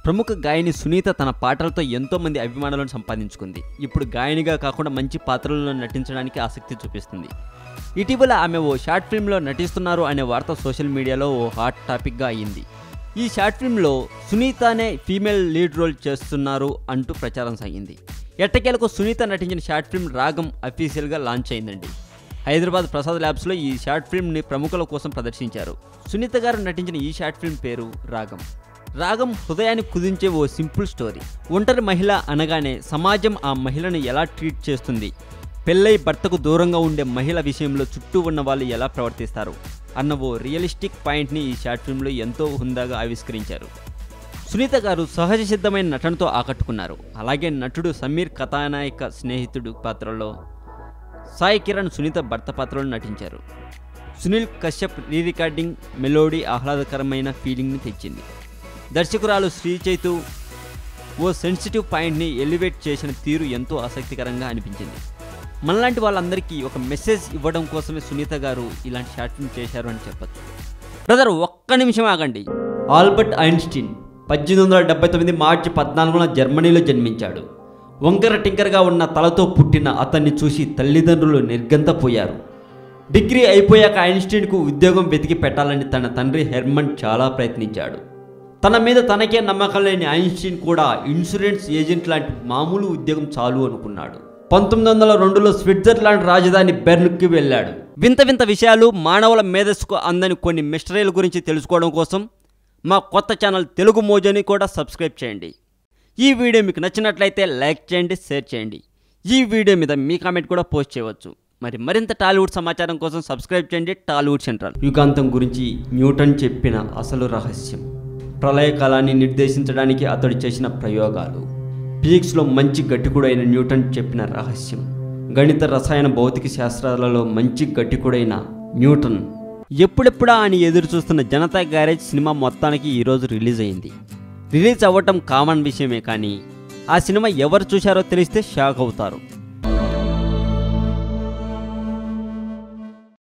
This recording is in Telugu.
ప్రముఖ గాయని సునీత తన పాటలతో ఎంతో మంది అభిమానులను సంపాదించుకుంది. ఇప్పుడు గాయనిగా కాకుండా మంచి పాత్రలలో నటించడానికి ఆసక్తి చూపిస్తుంది. ఇటీవల ఆమె ఓ షార్ట్ ఫిల్మ్లో నటిస్తున్నారు అనే వార్త సోషల్ మీడియాలో ఓ హాట్ టాపిక్గా అయ్యింది. ఈ షార్ట్ ఫిల్మ్లో సునీతనే ఫీమేల్ లీడ్ రోల్ చేస్తున్నారు అంటూ ప్రచారం సాగింది. ఎట్టకేలకు సునీత నటించిన షార్ట్ ఫిల్మ్ రాగం అఫీషియల్గా లాంచ్ అయిందండి. హైదరాబాద్ ప్రసాద్ ల్యాబ్స్లో ఈ షార్ట్ ఫిల్మ్ని ప్రముఖుల కోసం ప్రదర్శించారు. సునీత గారు నటించిన ఈ షార్ట్ ఫిల్మ్ పేరు రాగం. రాగం హృదయాన్ని కుదించే ఓ సింపుల్ స్టోరీ. ఒంటరి మహిళ అనగానే సమాజం ఆ మహిళను ఎలా ట్రీట్ చేస్తుంది, పెళ్ళై భర్తకు దూరంగా ఉండే మహిళ విషయంలో చుట్టూ ఉన్న వాళ్ళు ఎలా ప్రవర్తిస్తారు అన్న ఓ రియలిస్టిక్ పాయింట్ని ఈ షార్ట్ ఫిల్మ్లో ఎంతో హుందాగా ఆవిష్కరించారు. సునీత గారు సహజ సిద్ధమైన నటనతో ఆకట్టుకున్నారు. అలాగే నటుడు సమీర్ కథానాయక స్నేహితుడు పాత్రలో, సాయి కిరణ్ సునీత భర్త పాత్రలో నటించారు. Sunil Kashyap re recording melody ఆహ్లాదకరమైన ఫీలింగ్ని తెచ్చింది. దర్శకురాలు శ్రీ చైతు ఓ సెన్సిటివ్ పాయింట్ని ఎలివేట్ చేసిన తీరు ఎంతో ఆసక్తికరంగా అనిపించింది. మనలాంటి వాళ్ళందరికీ ఒక మెసేజ్ ఇవ్వడం కోసమే సునీత గారు ఇలాంటి షార్ట్ ఫిల్మ్ చేశారు అని చెప్పచ్చు. బ్రదర్, ఒక్క నిమిషం ఆగండి. ఆల్బర్ట్ ఐన్స్టీన్ 1879 మార్చి 14న జర్మనీలో జన్మించాడు. వంకర టింకరగా ఉన్న తలతో పుట్టిన అతన్ని చూసి తల్లిదండ్రులు నిర్గంతపోయారు. డిగ్రీ అయిపోయాక ఐన్స్టీన్కు ఉద్యోగం వెతికి పెట్టాలని తన తండ్రి హెర్మన్ చాలా ప్రయత్నించాడు. తన మీద తనకే నమ్మకం లేని ఐన్స్టీన్ కూడా ఇన్సూరెన్స్ ఏజెంట్ లాంటి మామూలు ఉద్యోగం చాలు అనుకున్నాడు. 1902లో స్విట్జర్లాండ్ రాజధాని బెర్న్కి వెళ్ళాడు. వింత వింత విషయాలు, మానవుల మేధస్సుకు అందని కొన్ని మిస్టరీల గురించి తెలుసుకోవడం కోసం మా కొత్త ఛానల్ తెలుగు మోజోని కూడా సబ్స్క్రైబ్ చేయండి. ఈ వీడియో మీకు నచ్చినట్లయితే లైక్ చేయండి, షేర్ చేయండి. ఈ వీడియో మీద మీ కామెంట్ కూడా పోస్ట్ చేయవచ్చు. మరింత టాలీవుడ్ సమాచారం కోసం సబ్స్క్రైబ్ చేయండి టాలీవుడ్ సెంట్రల్. యుగాంతం గురించి న్యూటన్ చెప్పిన అసలు రహస్యం, ప్రళయకాలాన్ని నిర్దేశించడానికి అతడు చేసిన ప్రయోగాలు, ఫిజిక్స్లో మంచి గట్టికుడైన న్యూటన్ చెప్పిన రహస్యం, గణిత రసాయన భౌతిక శాస్త్రాలలో మంచి గట్టికుడైన న్యూటన్. ఎప్పుడెప్పుడా అని ఎదురు చూస్తున్న జనతా గ్యారేజ్ సినిమా మొత్తానికి ఈరోజు రిలీజ్ అయింది. రిలీజ్ అవ్వటం కామన్ విషయమే, కానీ ఆ సినిమా ఎవరు చూశారో తెలిస్తే షాక్ అవుతారు.